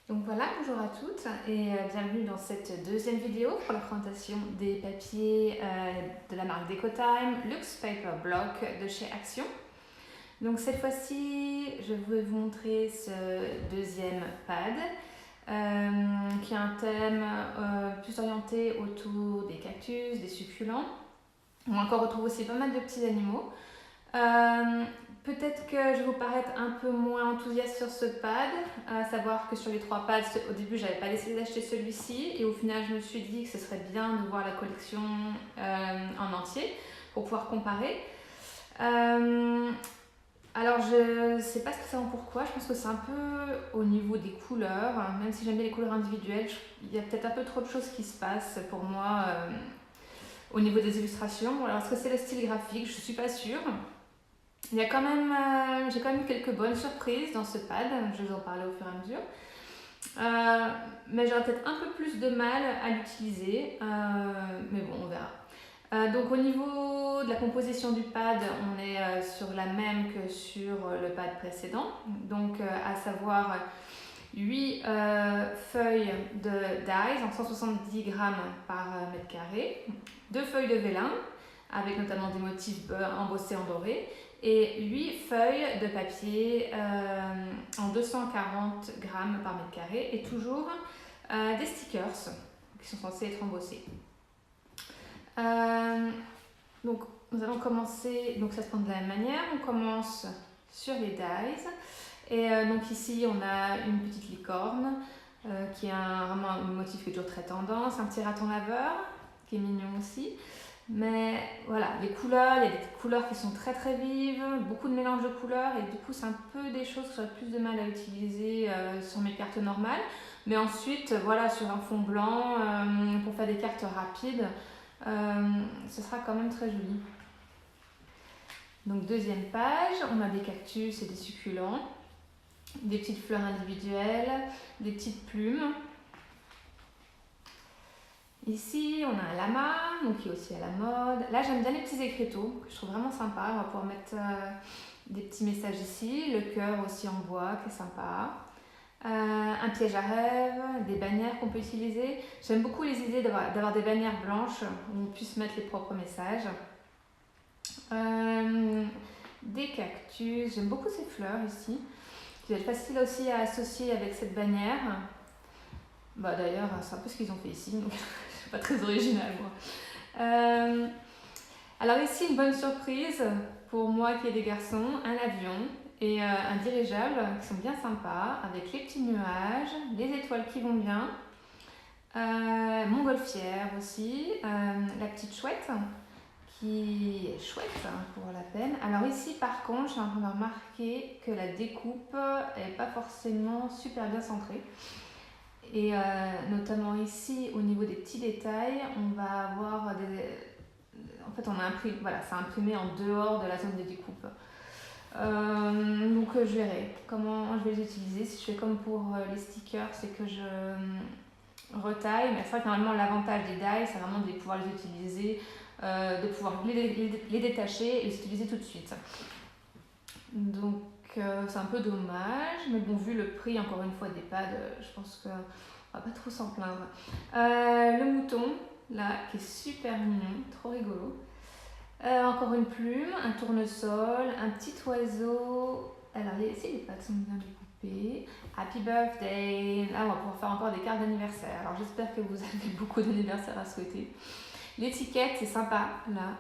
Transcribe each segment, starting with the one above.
Donc voilà, bonjour à toutes et bienvenue dans cette deuxième vidéo pour la présentation des papiers de la marque DecoTime Luxe Paper Block de chez Action. Donc cette fois-ci, je vais vous montrer ce deuxième pad qui a un thème plus orienté autour des cactus, des succulents. On retrouve aussi pas mal de petits animaux. Peut-être que je vais vous paraître un peu moins enthousiaste sur ce pad, à savoir que sur les trois pads, au début j'avais pas décidé d'acheter celui-ci et au final je me suis dit que ce serait bien de voir la collection en entier pour pouvoir comparer. Alors je sais pas spécialement pourquoi, je pense que c'est un peu au niveau des couleurs, même si j'aime bien les couleurs individuelles, il y a peut-être un peu trop de choses qui se passent pour moi au niveau des illustrations. Alors est-ce que c'est le style graphique? Je suis pas sûre. J'ai quand même eu quelques bonnes surprises dans ce pad, je vais en parler au fur et à mesure. Mais j'aurais peut-être un peu plus de mal à l'utiliser, mais bon, on verra. Donc au niveau de la composition du pad, on est sur la même que sur le pad précédent, donc à savoir 8 feuilles de dies en 170 grammes par mètre carré, 2 feuilles de vélin avec notamment des motifs embossés en doré, et 8 feuilles de papier en 240 grammes par mètre carré et toujours des stickers qui sont censés être embossés. Donc nous allons commencer, donc ça se prend de la même manière, on commence sur les dies et donc ici on a une petite licorne qui a vraiment un motif qui est toujours très tendance, un petit raton laveur qui est mignon aussi. Mais voilà, les couleurs, il y a des couleurs qui sont très très vives, beaucoup de mélange de couleurs et du coup c'est un peu des choses que j'aurais plus de mal à utiliser sur mes cartes normales. Mais ensuite, voilà, sur un fond blanc, pour faire des cartes rapides, ce sera quand même très joli. Donc deuxième page, on a des cactus et des succulents, des petites fleurs individuelles, des petites plumes. Ici, on a un lama, donc qui est aussi à la mode. Là, j'aime bien les petits écriteaux, que je trouve vraiment sympa. On va pouvoir mettre des petits messages ici. Le cœur aussi en bois, qui est sympa. Un piège à rêve, des bannières qu'on peut utiliser. J'aime beaucoup les idées d'avoir des bannières blanches où on puisse mettre les propres messages. Des cactus, j'aime beaucoup ces fleurs ici. Qui va être facile aussi à associer avec cette bannière. Bah, d'ailleurs, c'est un peu ce qu'ils ont fait ici, donc c'est pas très original moi. Alors ici, une bonne surprise pour moi qui ai des garçons, un avion et un dirigeable qui sont bien sympas, avec les petits nuages, les étoiles qui vont bien, montgolfière aussi, la petite chouette qui est chouette pour la peine. Alors ici par contre, je suis en train de remarquer que la découpe n'est pas forcément super bien centrée. Et notamment ici, au niveau des petits détails, on va avoir des... En fait, on a imprimé, voilà, c'est imprimé en dehors de la zone de découpe. Donc je verrai comment je vais les utiliser. Si je fais comme pour les stickers, c'est que je retaille. Mais c'est vrai que normalement, l'avantage des dies, c'est vraiment de pouvoir les utiliser, de pouvoir les détacher et les utiliser tout de suite. Donc c'est un peu dommage, mais bon, vu le prix encore une fois des pads, je pense qu'on va pas trop s'en plaindre. Le mouton, là, qui est super mignon, trop rigolo. Encore une plume, un tournesol, un petit oiseau. Alors ici les pads sont bien découpées. Happy birthday. Là on va pouvoir faire encore des cartes d'anniversaire. Alors j'espère que vous avez beaucoup d'anniversaires à souhaiter. L'étiquette c'est sympa là,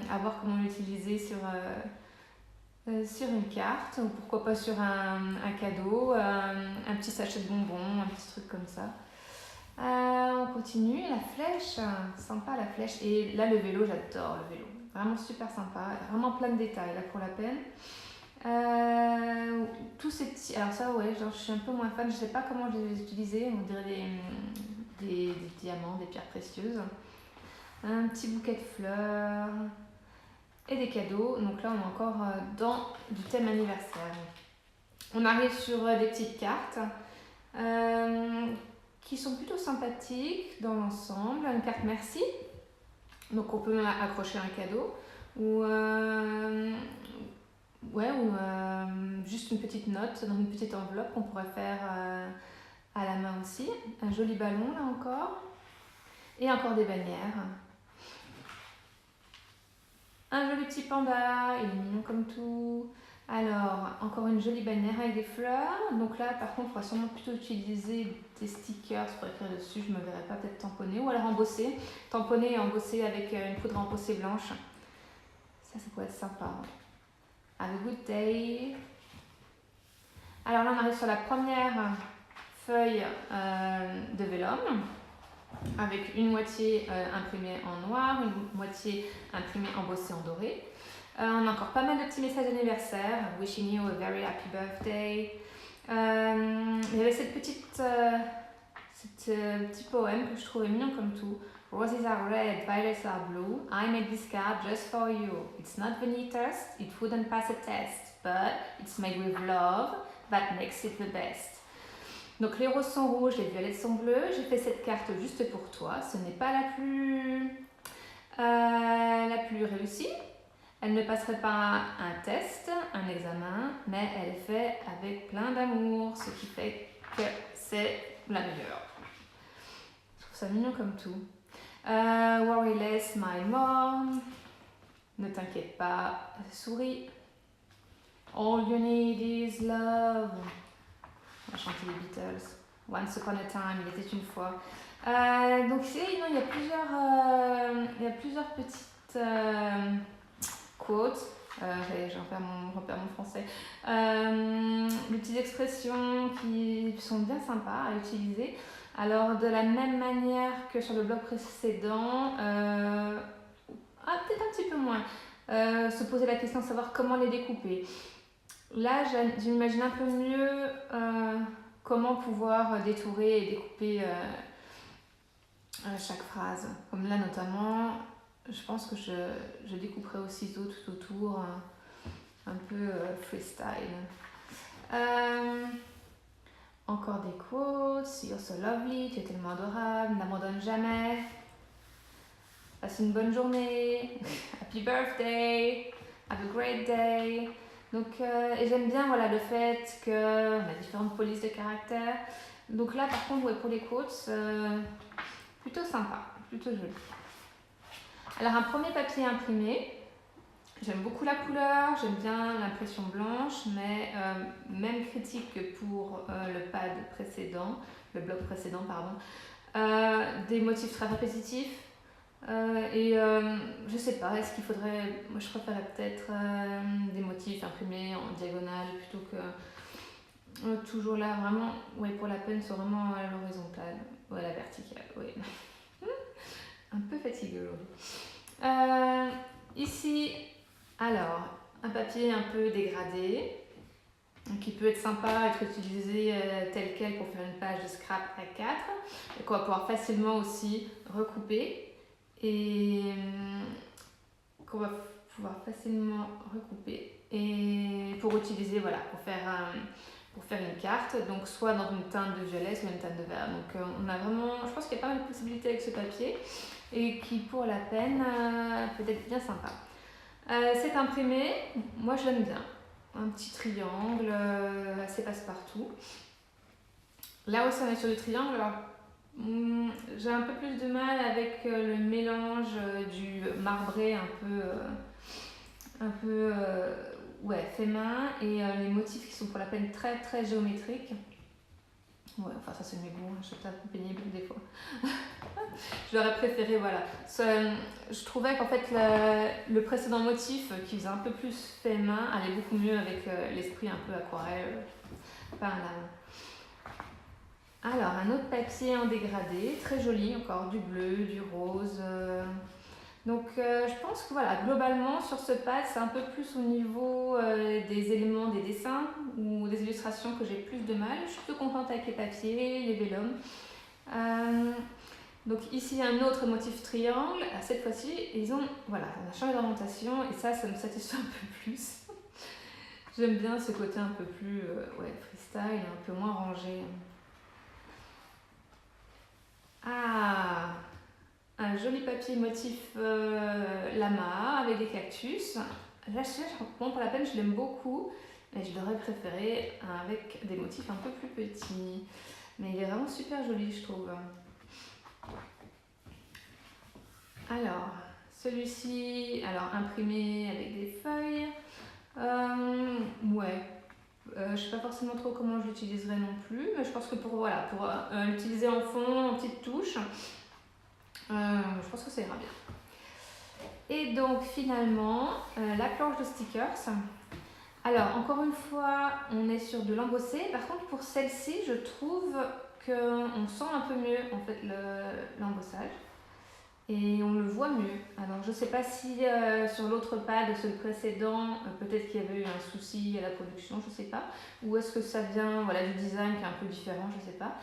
à voir comment l'utiliser sur une carte ou pourquoi pas sur un cadeau, un petit sachet de bonbons, un petit truc comme ça. On continue, la flèche, sympa la flèche. Et là le vélo, j'adore le vélo, vraiment super sympa, vraiment plein de détails là pour la peine. Tous ces petits, alors ça ouais, genre, je suis un peu moins fan, je sais pas comment je les utiliser, on dirait des diamants, des pierres précieuses. Un petit bouquet de fleurs et des cadeaux. Donc là on est encore dans du thème anniversaire. On arrive sur des petites cartes qui sont plutôt sympathiques dans l'ensemble. Une carte merci, donc on peut accrocher un cadeau ou juste une petite note dans une petite enveloppe qu'on pourrait faire à la main aussi. Un joli ballon là encore. Et encore des bannières. Un joli petit panda, il est mignon comme tout. Alors, encore une jolie bannière avec des fleurs. Donc là, par contre, il faudra sûrement plutôt utiliser des stickers pour écrire dessus. Je ne me verrai pas peut-être tamponner. Ou alors embosser. Tamponner et embosser avec une poudre embossée blanche. Ça pourrait être sympa. Have a good day. Alors là, on arrive sur la première feuille de vélum, avec une moitié imprimée en noir, une moitié imprimée embossée en doré. On a encore pas mal de petits messages d'anniversaire. Wishing you a very happy birthday. Il y avait cette petit poème que je trouvais mignon comme tout. Roses are red, violets are blue. I made this card just for you. It's not the neatest, it wouldn't pass a test, but it's made with love, that makes it the best. Donc les roses sont rouges, les violettes sont bleues. J'ai fait cette carte juste pour toi. Ce n'est pas la plus réussie. Elle ne passerait pas un test, un examen, mais elle est faite avec plein d'amour, ce qui fait que c'est la meilleure. Je trouve ça mignon comme tout. Worry less, my mom. Ne t'inquiète pas, souris. All you need is love. On va chanter les Beatles. Once upon a time, il était une fois. Donc ici, il y a plusieurs petites quotes. J'en perds mon français. Des petites expressions qui sont bien sympas à utiliser. Alors, de la même manière que sur le blog précédent, peut-être un petit peu moins, se poser la question de savoir comment les découper. Là, j'imagine un peu mieux comment pouvoir détourer et découper chaque phrase. Comme là, notamment, je pense que je découperai aussi tout autour, un peu freestyle. Encore des quotes. You're so lovely, tu es tellement adorable, n'abandonne jamais. Passe une bonne journée. Happy birthday. Have a great day. Donc, et j'aime bien le fait qu'on a différentes polices de caractère. Donc là, par contre, pour les quotes, plutôt sympa, plutôt joli. Alors, un premier papier imprimé. J'aime beaucoup la couleur, j'aime bien l'impression blanche, mais même critique que pour le pad précédent, le blog précédent, pardon. Des motifs très répétitifs. Je sais pas, est-ce qu'il faudrait. Moi, je préférerais peut-être des motifs imprimés en diagonale plutôt que toujours là, vraiment. Ouais, pour la peine, c'est vraiment à l'horizontale. Ouais, la verticale, oui. Un peu fatiguée aujourd'hui. Ici, alors, un papier un peu dégradé, qui peut être sympa, être utilisé tel quel pour faire une page de scrap A4, et qu'on va pouvoir facilement aussi recouper. Et qu'on va pouvoir facilement recouper et pour utiliser pour faire une carte, donc soit dans une teinte de violet soit une teinte de vert. Donc on a vraiment, je pense qu'il y a pas mal de possibilités avec ce papier et qui pour la peine peut être bien sympa. C'est imprimé, moi je l'aime bien, un petit triangle assez passe-partout. Là aussi on est sur le triangle. Alors, j'ai un peu plus de mal avec le mélange du marbré un peu fait main et les motifs qui sont pour la peine très très géométriques. Ouais, enfin ça c'est mes goûts, je suis un peu pénible des fois. Je l'aurais préféré, je trouvais qu'en fait le précédent motif qui faisait un peu plus fait main allait beaucoup mieux avec l'esprit un peu aquarelle par la main. Alors, un autre papier en dégradé, très joli, encore du bleu, du rose. Donc, je pense que globalement, sur ce pad, c'est un peu plus au niveau des éléments des dessins ou des illustrations que j'ai plus de mal. Je suis plutôt contente avec les papiers, les vélums. Donc, ici, un autre motif triangle. Cette fois-ci, on a changé d'orientation et ça me satisfait un peu plus. J'aime bien ce côté un peu plus freestyle, un peu moins rangé. Ah, un joli papier motif lama avec des cactus. Là, pour la peine, je l'aime beaucoup, mais je l'aurais préféré avec des motifs un peu plus petits. Mais il est vraiment super joli, je trouve. Alors, celui-ci, alors imprimé avec des feuilles. Ouais. Je sais pas forcément trop comment je l'utiliserai non plus, mais je pense que pour l'utiliser en fond, en petite touche, je pense que ça ira bien. Et donc finalement, la planche de stickers. Alors encore une fois, on est sur de l'embossé. Par contre pour celle-ci, je trouve qu'on sent un peu mieux en fait l'embossage. Et on le voit mieux. Alors je sais pas si sur l'autre pad, celui précédent, peut-être qu'il y avait eu un souci à la production, je sais pas. Ou est-ce que ça vient du design qui est un peu différent, je sais pas.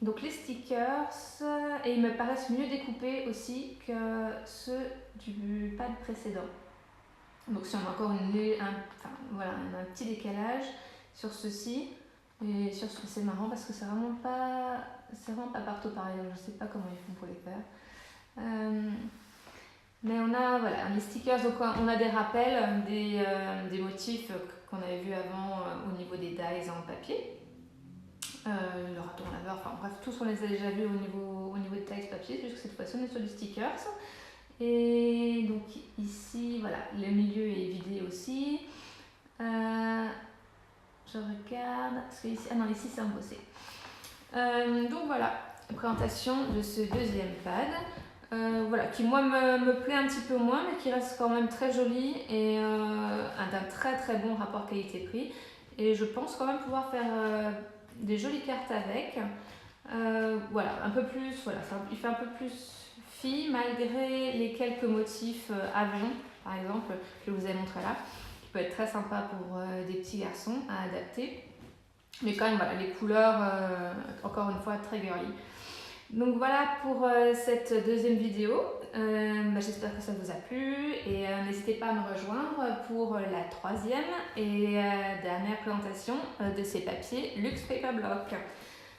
Donc les stickers, et ils me paraissent mieux découpés aussi que ceux du pad précédent. Donc si on a encore un petit décalage sur ceci. Et sur ce, c'est marrant parce que c'est vraiment pas partout pareil. Je sais pas comment ils font pour les faire. Mais on a les stickers, donc on a des rappels des motifs qu'on avait vus avant au niveau des dies en papier. Le raton laveur, enfin bref, tous on les a déjà vus au niveau des dies papier, juste que cette fois-ci on est sur du stickers. Et donc ici, le milieu est vidé aussi. Je regarde, parce que ici, ici c'est embossé. Donc voilà, présentation de ce deuxième pad, qui moi me plaît un petit peu moins, mais qui reste quand même très joli et d'un très très bon rapport qualité-prix. Et je pense quand même pouvoir faire des jolies cartes avec. Un peu plus, il fait un peu plus fille malgré les quelques motifs avion, par exemple, que je vous ai montré là. Peut être très sympa pour des petits garçons à adapter, mais quand même les couleurs encore une fois très girly. Donc voilà pour cette deuxième vidéo. J'espère que ça vous a plu et n'hésitez pas à me rejoindre pour la troisième et dernière présentation de ces papiers Luxe Paper Block.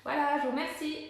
Voilà, je vous remercie.